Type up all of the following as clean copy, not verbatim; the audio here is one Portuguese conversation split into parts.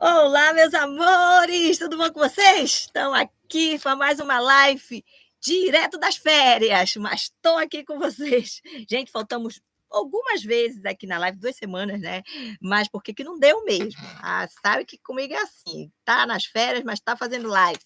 Olá, meus amores! Tudo bom com vocês? Estão aqui para mais uma live direto das férias, mas estou aqui com vocês. Gente, faltamos algumas vezes aqui na live, 2 semanas, né? Mas porque que não deu mesmo. Sabe que comigo é assim, tá nas férias, mas tá fazendo live.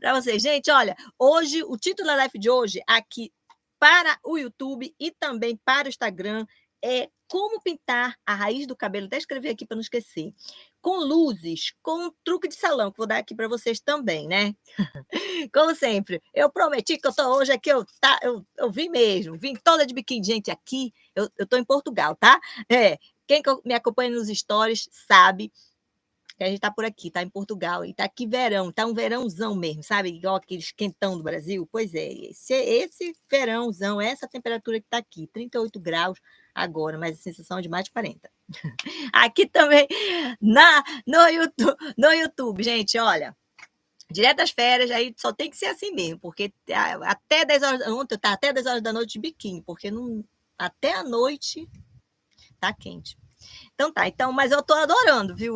Para vocês, gente, olha, hoje, o título da live de hoje, aqui para o YouTube e também para o Instagram, é como pintar a raiz do cabelo, até escrever aqui para não esquecer, com luzes, com um truque de salão, que vou dar aqui para vocês também, né? Como sempre, eu prometi que eu tô hoje aqui, eu vim mesmo, vim toda de biquíni, gente, aqui, eu tô em Portugal, tá? Quem me acompanha nos stories sabe que a gente está por aqui, está em Portugal, e está aqui verão, está um verãozão mesmo, sabe? Igual aquele quentão do Brasil. Pois é, esse verãozão, essa temperatura que está aqui, 38 graus agora, mas a sensação é de mais de 40. Aqui também no YouTube, gente, olha. Direto das férias, aí só tem que ser assim mesmo, porque até 10 horas, ontem eu estava até 10 horas da noite de biquíni, porque não, até a noite tá quente. Então tá, mas eu tô adorando, viu?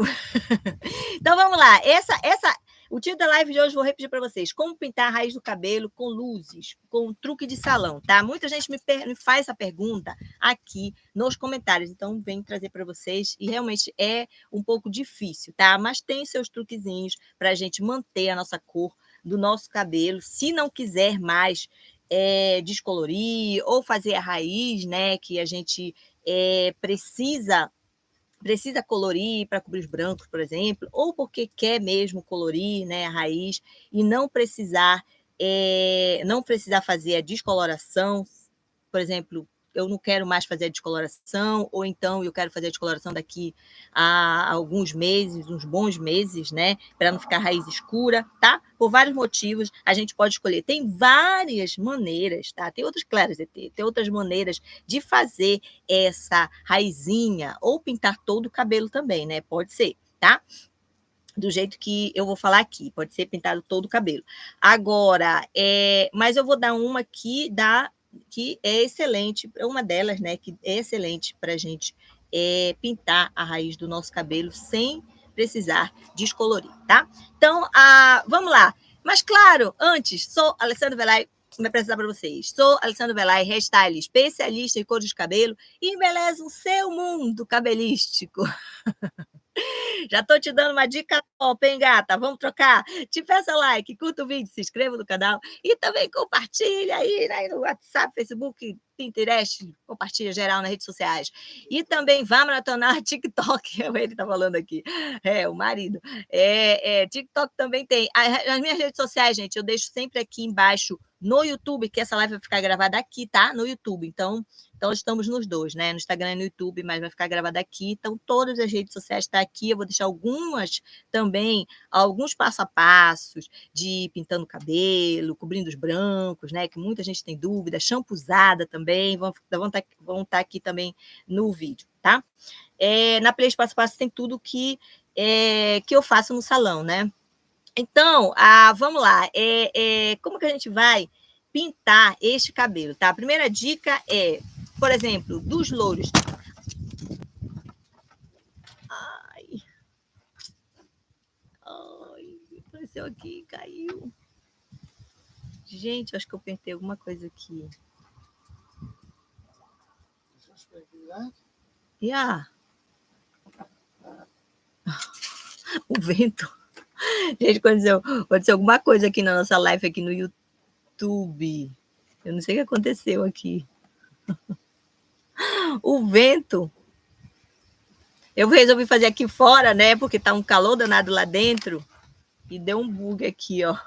Então vamos lá. O título da live de hoje, vou repetir para vocês: como pintar a raiz do cabelo com luzes, com um truque de salão, tá? Muita gente me faz essa pergunta aqui nos comentários, então venho trazer para vocês, e realmente é um pouco difícil, tá? Mas tem seus truquezinhos para a gente manter a nossa cor do nosso cabelo, se não quiser mais descolorir ou fazer a raiz, né? Que a gente precisa colorir para cobrir os brancos, por exemplo, ou porque quer mesmo colorir, né, a raiz e não precisar fazer a descoloração, por exemplo, eu não quero mais fazer a descoloração, ou então eu quero fazer a descoloração daqui a alguns meses, uns bons meses, né, para não ficar raiz escura, tá? Por vários motivos, a gente pode escolher. Tem várias maneiras, tá? Tem outras, claro, tem outras maneiras de fazer essa raizinha, ou pintar todo o cabelo também, né? Pode ser, tá? Do jeito que eu vou falar aqui, pode ser pintado todo o cabelo. Agora, mas eu vou dar uma aqui que é excelente, uma delas, né, que é excelente para a gente pintar a raiz do nosso cabelo sem precisar descolorir, tá? Então, vamos lá. Mas, claro, antes, sou Alessandra Velay, me apresentar para vocês. Sou Alessandra Velay, hairstylist, especialista em cores de cabelo, e embelezo o seu mundo cabelístico. Já tô te dando uma dica top, hein, gata? Vamos trocar? Te peça like, curta o vídeo, se inscreva no canal e também compartilha aí, né, no WhatsApp, Facebook, Pinterest, compartilha geral nas redes sociais. E também vá maratonar TikTok, ele tá falando aqui. O marido. TikTok também tem. As minhas redes sociais, gente, eu deixo sempre aqui embaixo no YouTube, que essa live vai ficar gravada aqui, tá? No YouTube. Então estamos nos dois, né? No Instagram e no YouTube, mas vai ficar gravada aqui. Então, todas as redes sociais estão aqui. Eu vou deixar algumas também, alguns passo a passos de pintando o cabelo, cobrindo os brancos, né? Que muita gente tem dúvida. Shampoozada também, vão estar aqui também no vídeo, tá? Na playlist passo a passo tem tudo que eu faço no salão, né? Então, vamos lá. Como que a gente vai pintar este cabelo, tá? A primeira dica é, por exemplo, dos louros. Ai, apareceu aqui, caiu. Gente, acho que eu apertei alguma coisa aqui. O vento. Gente, aconteceu alguma coisa aqui na nossa live aqui no YouTube. Eu não sei o que aconteceu aqui. O vento. Eu resolvi fazer aqui fora, né? Porque tá um calor danado lá dentro. E deu um bug aqui, ó.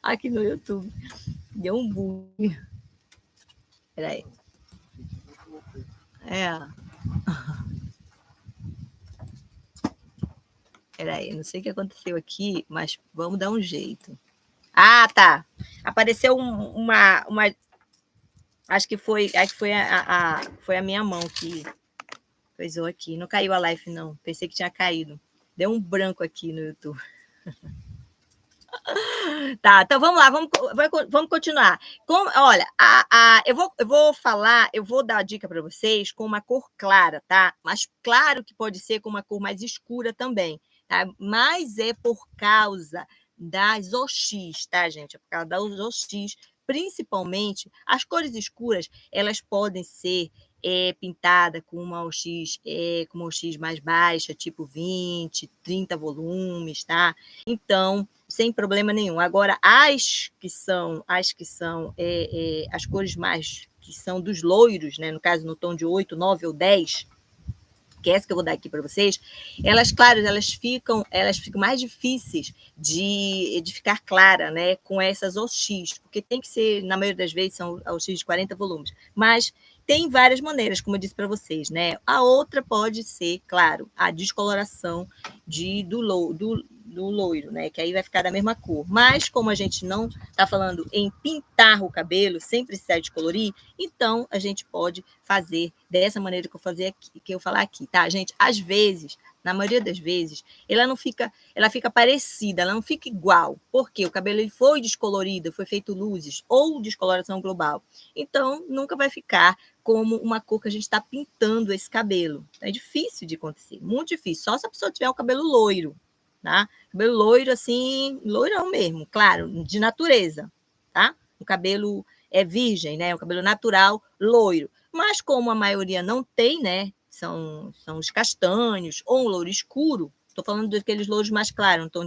Aqui no YouTube. Deu um bug. Peraí. Peraí, não sei o que aconteceu aqui, mas vamos dar um jeito. Tá. Apareceu uma... Acho que foi a minha mão que coisou aqui. Não caiu a live, não. Pensei que tinha caído. Deu um branco aqui no YouTube. Tá, então vamos lá, vamos continuar. Olha, eu vou dar a dica para vocês com uma cor clara, tá? Mas claro que pode ser com uma cor mais escura também, tá? Mas é por causa das OX, tá, gente? É por causa das OX, principalmente as cores escuras, elas podem ser pintada com uma OX mais baixa, tipo 20, 30 volumes, tá? Então, sem problema nenhum. Agora, as cores mais que são dos loiros, né? No caso, no tom de 8, 9 ou 10, que é essa que eu vou dar aqui para vocês, elas, claro, elas ficam mais difíceis de ficar clara, né, com essas OX, porque tem que ser, na maioria das vezes, são OX de 40 volumes, mas tem várias maneiras, como eu disse para vocês, né? A outra pode ser, claro, a descoloração do loiro, né? Que aí vai ficar da mesma cor. Mas como a gente não está falando em pintar o cabelo sem precisar de colorir, então a gente pode fazer dessa maneira que eu falar aqui, tá, gente? Às vezes, na maioria das vezes, ela fica parecida, ela não fica igual, porque o cabelo ele foi descolorido, foi feito luzes ou descoloração global. Então, nunca vai ficar como uma cor que a gente está pintando esse cabelo. É difícil de acontecer, muito difícil. Só se a pessoa tiver o cabelo loiro, tá? Cabelo loiro, assim, loirão mesmo, claro, de natureza, tá? O cabelo é virgem, né? O cabelo natural, loiro. Mas como a maioria não tem, né? São os castanhos ou um loiro escuro. Estou falando daqueles louros mais claros, não estão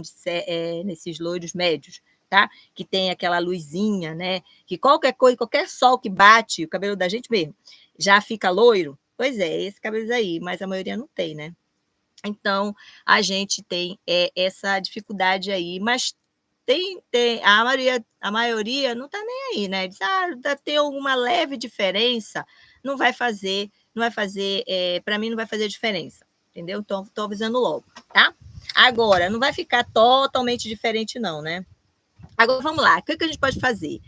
nesses loiros médios, tá? Que tem aquela luzinha, né? Que qualquer coisa, qualquer sol que bate, o cabelo da gente mesmo, já fica loiro. Pois é, esse cabelo aí, mas a maioria não tem, né? Então, a gente tem essa dificuldade aí, mas a maioria não está nem aí, né? Diz, tem alguma leve diferença, para mim não vai fazer diferença, entendeu? Então, estou avisando logo, tá? Agora, não vai ficar totalmente diferente, não, né? Agora, vamos lá. O que a gente pode fazer?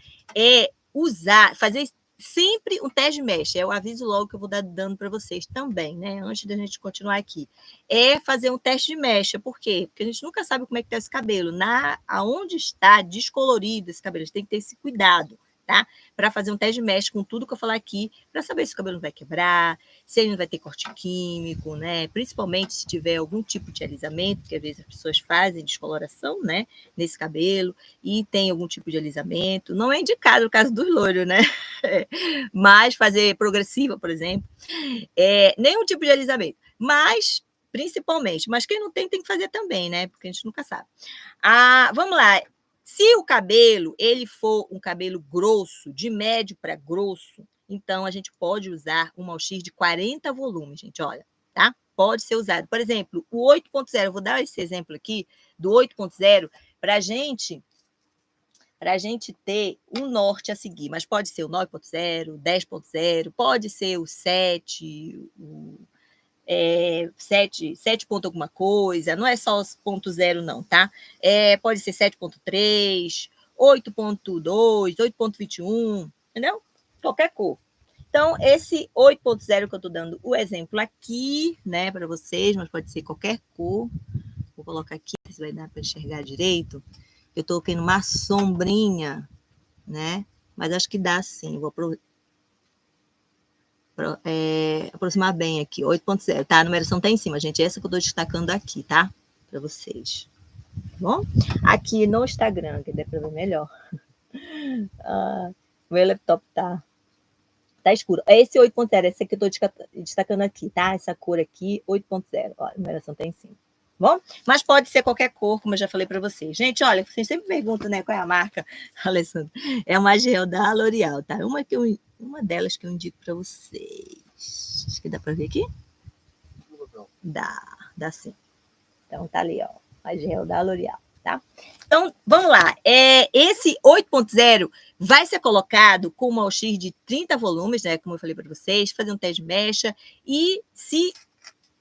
Fazer sempre um teste de mecha. Eu aviso logo que eu vou dando para vocês também, né? Antes da gente continuar aqui. É fazer um teste de mecha. Por quê? Porque a gente nunca sabe como é que está esse cabelo. Aonde está descolorido esse cabelo. A gente tem que ter esse cuidado, tá? Para fazer um teste de mecha com tudo que eu falar aqui, para saber se o cabelo não vai quebrar, se ele não vai ter corte químico, né? Principalmente se tiver algum tipo de alisamento, porque às vezes as pessoas fazem descoloração, né? Nesse cabelo, e tem algum tipo de alisamento. Não é indicado no caso dos loiros, né? Mas fazer progressiva, por exemplo, nenhum tipo de alisamento. Mas, principalmente, mas quem não tem que fazer também, né? Porque a gente nunca sabe. Vamos lá. Se o cabelo ele for um cabelo grosso, de médio para grosso, então a gente pode usar um OX de 40 volumes, gente, olha, tá? Pode ser usado. Por exemplo, o 8.0, eu vou dar esse exemplo aqui do 8.0 para a gente ter um norte a seguir, mas pode ser o 9.0, 10.0, pode ser o 7, 7 ponto alguma coisa, não é só os 0.0 não, tá? Pode ser 7.3, 8.2, 8.21, entendeu? Qualquer cor. Então, esse 8.0 que eu estou dando o exemplo aqui, né, para vocês, mas pode ser qualquer cor. Vou colocar aqui, se vai dar para enxergar direito. Eu estou colocando uma sombrinha, né? Mas acho que dá sim. Vou aproximar bem aqui, 8.0, tá? A numeração tá em cima, gente. Essa que eu estou destacando aqui, tá? Para vocês. Tá bom? Aqui no Instagram, que dá para ver melhor. Meu laptop tá escuro. Esse 8.0, esse aqui eu estou destacando aqui, tá? Essa cor aqui, 8.0. Ó, a numeração tá em cima. Bom, mas pode ser qualquer cor, como eu já falei para vocês. Gente, olha, vocês sempre perguntam, né, qual é a marca, Alessandro? É uma gel da L'Oréal, tá? Uma delas que eu indico para vocês. Acho que dá para ver aqui? Dá sim. Então tá ali, ó, a gel da L'Oréal, tá? Então, vamos lá. Esse 8.0 vai ser colocado com uma OX de 30 volumes, né, como eu falei para vocês, fazer um teste de mecha, e se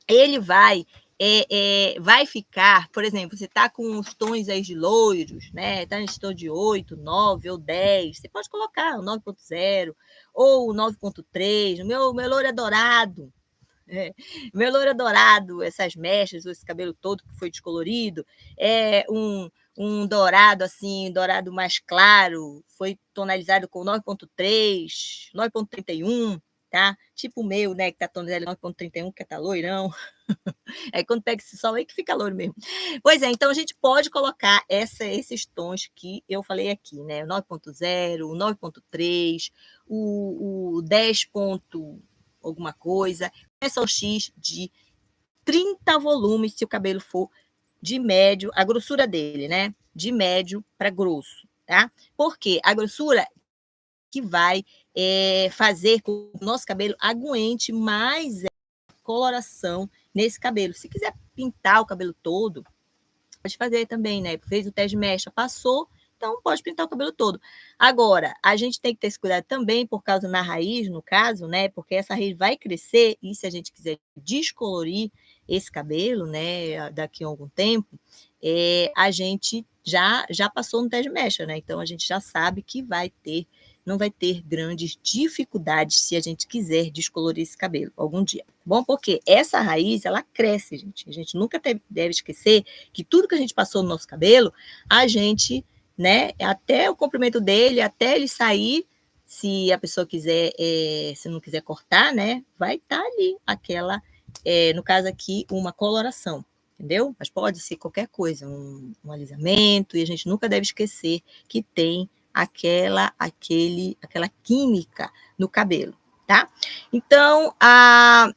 ele vai ficar, por exemplo, você está com os tons aí de loiros, né? Está nesse tom de 8, 9 ou 10, você pode colocar o 9.0 ou o 9.3. O meu loiro é dourado. Meu loiro é dourado, essas mechas, esse cabelo todo que foi descolorido, um dourado, assim, dourado mais claro, foi tonalizado com 9,3, 9,31, tá? Tipo o meu, né, que tá tonalizado 9,31, que tá loirão. Aí quando pega esse sol aí que fica loiro mesmo. Pois é, então a gente pode colocar esses tons que eu falei aqui, né? O 9,0, o 9,3, o 10 ponto alguma coisa. Essa é o X de 30 volumes, se o cabelo for de médio, a grossura dele, né? De médio para grosso, tá? Porque a grossura que vai fazer com que o nosso cabelo aguente mais coloração nesse cabelo. Se quiser pintar o cabelo todo, pode fazer também, né? Fez o teste de mecha, passou, então pode pintar o cabelo todo. Agora, a gente tem que ter esse cuidado também, por causa na raiz, no caso, né? Porque essa raiz vai crescer e se a gente quiser descolorir esse cabelo, né, daqui a algum tempo, a gente já passou no teste de mecha, né? Então a gente já sabe que não vai ter grandes dificuldades se a gente quiser descolorir esse cabelo algum dia. Bom, porque essa raiz, ela cresce, gente. A gente nunca deve esquecer que tudo que a gente passou no nosso cabelo, a gente, né, até o comprimento dele, até ele sair, se a pessoa quiser, se não quiser cortar, né, vai estar ali aquela, no caso aqui, uma coloração, entendeu? Mas pode ser qualquer coisa, um alisamento, e a gente nunca deve esquecer que tem aquela química no cabelo, tá? Então, a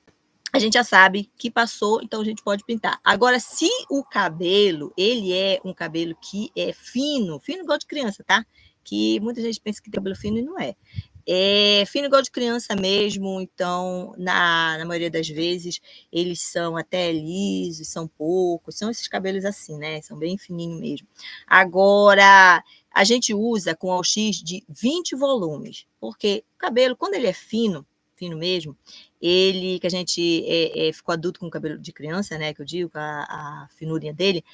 gente já sabe que passou, então a gente pode pintar. Agora, se o cabelo, ele é um cabelo que é fino, fino igual de criança, tá? Que muita gente pensa que tem cabelo fino e não é. É fino igual de criança mesmo, então, na maioria das vezes, eles são até lisos, são poucos, são esses cabelos assim, né? São bem fininhos mesmo. Agora, a gente usa com AUX de 20 volumes, porque o cabelo, quando ele é fino, fino mesmo, ele, que a gente ficou adulto com o cabelo de criança, né? Que eu digo, a finurinha dele,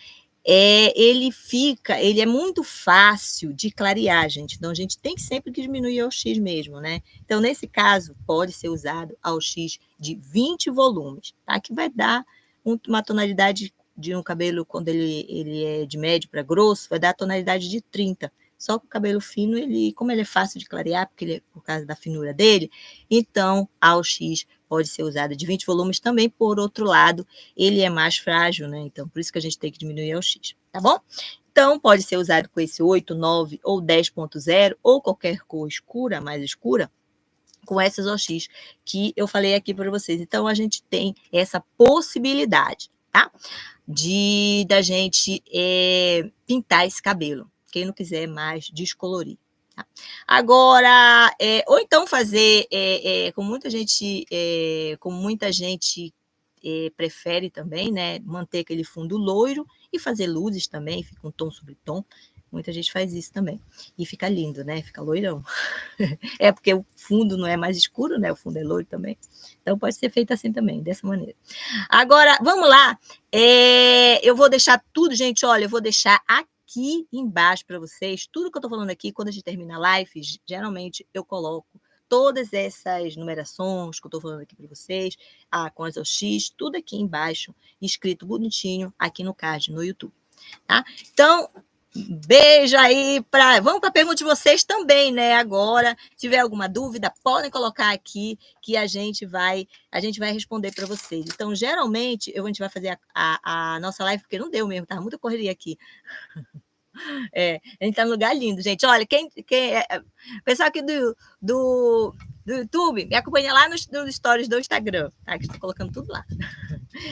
ele é muito fácil de clarear, gente. Então, a gente tem sempre que diminuir ao X mesmo, né? Então, nesse caso, pode ser usado ao X de 20 volumes, tá? Que vai dar uma tonalidade de um cabelo, quando ele é de médio para grosso, vai dar a tonalidade de 30. Só que o cabelo fino, como ele é fácil de clarear, por causa da finura dele, então, ao X pode ser usado de 20 volumes também. Por outro lado, ele é mais frágil, né? Então, por isso que a gente tem que diminuir ao X, tá bom? Então, pode ser usado com esse 8, 9 ou 10.0, ou qualquer cor escura, mais escura, com essas OX que eu falei aqui para vocês. Então, a gente tem essa possibilidade, tá? Da gente pintar esse cabelo. Quem não quiser mais descolorir. Tá? Agora, ou então fazer, como muita gente prefere também, né, manter aquele fundo loiro e fazer luzes também, fica um tom sobre tom. Muita gente faz isso também. E fica lindo, né? Fica loirão. É porque o fundo não é mais escuro, né? O fundo é loiro também. Então pode ser feito assim também, dessa maneira. Agora, vamos lá. Eu vou deixar tudo, gente, olha, eu vou deixar aqui embaixo para vocês, tudo que eu estou falando aqui, quando a gente termina a live, geralmente eu coloco todas essas numerações que eu estou falando aqui para vocês, com as OX, tudo aqui embaixo, escrito bonitinho aqui no card, no YouTube. Tá? Então, beijo aí vamos para a pergunta de vocês também, né? Agora, se tiver alguma dúvida, podem colocar aqui que a gente vai responder para vocês. Então, geralmente, a gente vai fazer a nossa live, porque não deu mesmo, tá muita correria aqui. A gente tá num lugar lindo, gente. Olha, pessoal aqui do YouTube, me acompanha lá nos stories do Instagram, tá? Que estou colocando tudo lá.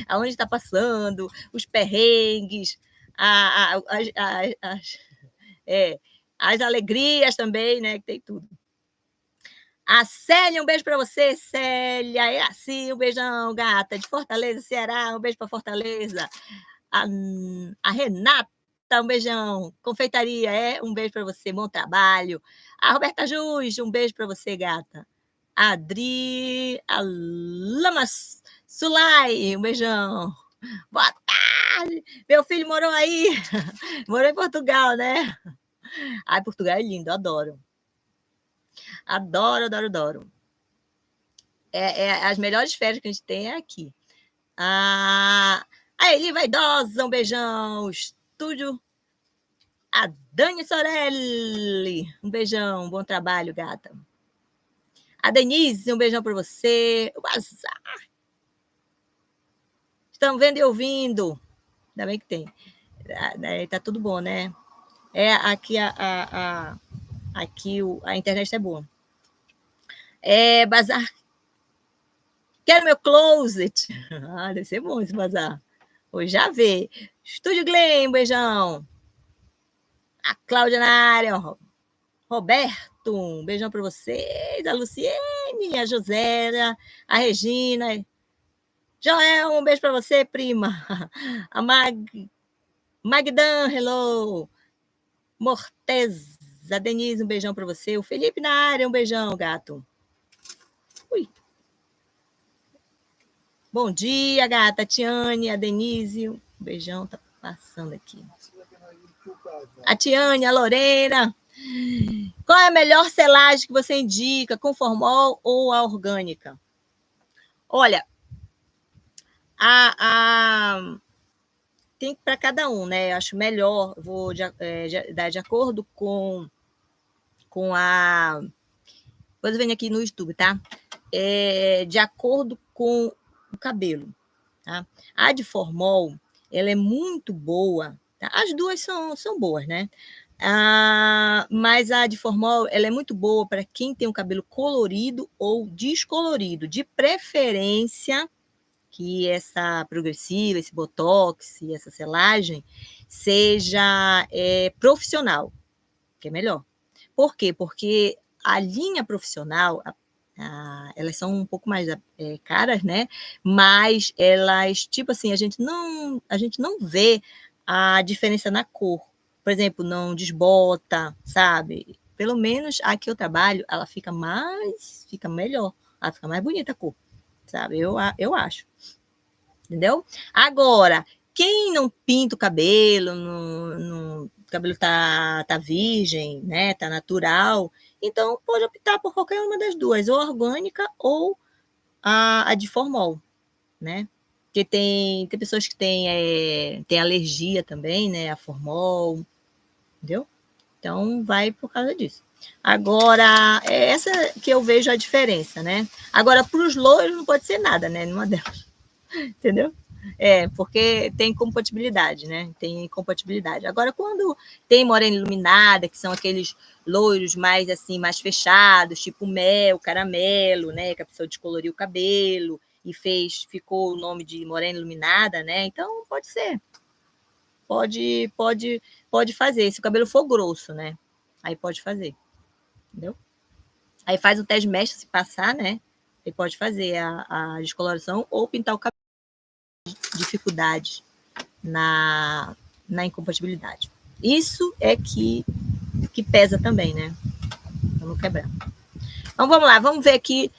Aonde está passando, os perrengues, as alegrias também, né? Que tem tudo. A Célia, um beijo para você, Célia. É assim, um beijão, gata, de Fortaleza, Ceará. Um beijo para Fortaleza. A Renata, um beijão. Confeitaria, um beijo para você, bom trabalho. A Roberta Jus, um beijo para você, gata. A Adri, a Lamas Sulai, um beijão. Boa tarde! Meu filho morou aí, morou em Portugal, né? Ai, Portugal é lindo, adoro. Adoro, adoro, adoro. As melhores férias que a gente tem é aqui. A Eli Vaidosa, um beijão. Estúdio A Dani Sorelli, um beijão, bom trabalho, gata. A Denise, um beijão para você. O Bazar. Estão vendo e ouvindo. Ainda bem que tem. Tá tudo bom, né? Aqui aqui a internet é boa. Bazar. Quero meu closet. Deve ser bom esse bazar. Vou já ver. Estúdio Glen, um beijão. A Cláudia na área. Roberto, um beijão para vocês. A Luciene, a Josélia, a Regina. Joel, um beijo para você, prima. A Magdan, hello. Morteza, Denise, um beijão para você. O Felipe na área, um beijão, gato. Ui. Bom dia, gata. Tiane, a Denise, um beijão, tá passando aqui. A Tiane, a Lorena. Qual é a melhor selagem que você indica, com formol ou a orgânica? Olha, tem para cada um, né? Eu acho melhor, vou dar de acordo com a. Depois eu venho aqui no YouTube, tá? De acordo com o cabelo, tá? A de formol, ela é muito boa, tá? As duas são boas, né? Mas a de formol, ela é muito boa para quem tem um cabelo colorido ou descolorido, de preferência que essa progressiva, esse botox e essa selagem seja profissional, que é melhor. Por quê? Porque a linha profissional, elas são um pouco mais caras, né? Mas elas, tipo assim, a gente não vê a diferença na cor. Por exemplo, não desbota, sabe? Pelo menos a que eu trabalho, ela fica melhor, ela fica mais bonita a cor, sabe? Eu acho. Entendeu? Agora, quem não pinta o cabelo, o cabelo tá virgem, né? Tá natural, então pode optar por qualquer uma das duas, ou a orgânica ou a de formol, né? Porque tem pessoas que têm alergia também, né? A formol, entendeu? Então vai por causa disso. Agora, é essa que eu vejo a diferença, né? Agora, para os loiros não pode ser nada, né? Numa delas. Entendeu? Porque tem compatibilidade, né? Tem incompatibilidade. Agora, quando tem morena iluminada, que são aqueles loiros mais assim, mais fechados, tipo mel, caramelo, né? Que a pessoa descoloriu o cabelo e ficou o nome de morena iluminada, né? Então pode ser. Pode fazer. Se o cabelo for grosso, né? Aí pode fazer. Entendeu? Aí faz o teste de mestre se passar, né? Aí pode fazer a descoloração ou pintar o cabelo. Dificuldade na incompatibilidade. Isso é que pesa também, né? Vamos quebrar. Então vamos lá, vamos ver aqui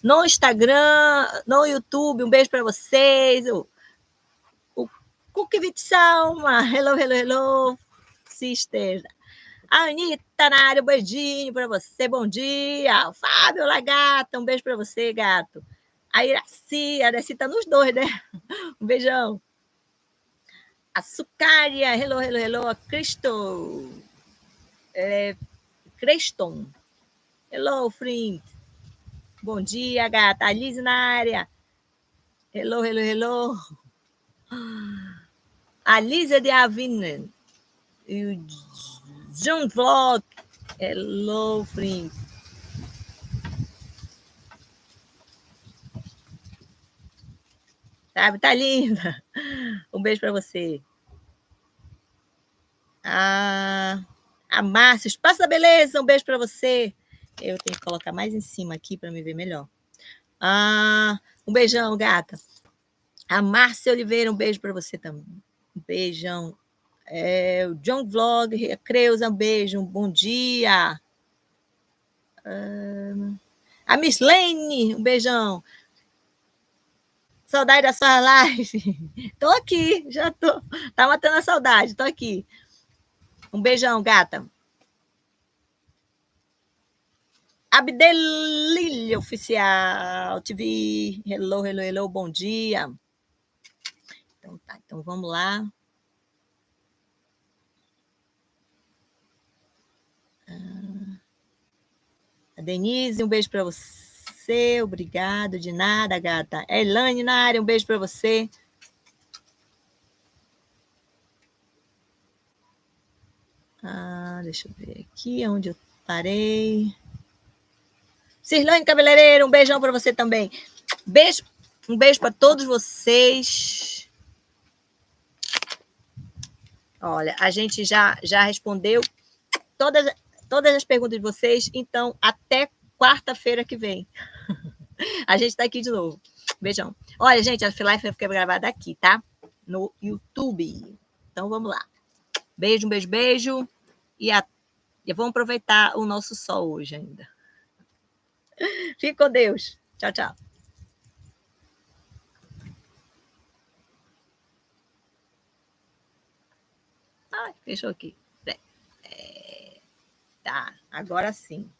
no Instagram, no YouTube. Um beijo para vocês. O Kukivit Salma, hello, sister. A Anitta na área, um beijinho para você, bom dia. O Fábio Lagata, um beijo para você, gato. A Iraci tá nos dois, né? Um beijão. A Sucária, hello, a Creston. Hello, friend. Bom dia, gata. A Liz na área. Hello. A Lisa de Avinen. E o John Vlog. Hello, friend. Sabe, tá linda. Um beijo para você. A Márcia, Espaço da Beleza, um beijo para você. Eu tenho que colocar mais em cima aqui para me ver melhor. Um beijão, gata. A Márcia Oliveira, um beijo para você também. Um beijão. O John Vlog, a Creuza, um beijo, um bom dia. A Miss Lane, um beijão. Saudade da sua live. Tô aqui, já tô. Tá matando a saudade, tô aqui. Um beijão, gata. Abdelilha Oficial TV. Hello, bom dia. Então tá, então vamos lá. A Denise, um beijo para você. Obrigado, de nada, gata. Elaine na área, um beijo para você. Deixa eu ver aqui onde eu parei. Cirlane Cabeleireiro, um beijão para você também. Beijo, um beijo para todos vocês. Olha, a gente já respondeu todas as perguntas de vocês, então até quarta-feira que vem. A gente está aqui de novo. Beijão. Olha, gente, a live fica gravada aqui, tá? No YouTube. Então vamos lá. Beijo, um beijo, beijo. E vamos aproveitar o nosso sol hoje ainda. Fique com Deus. Tchau, tchau. Fechou aqui. Tá, agora sim.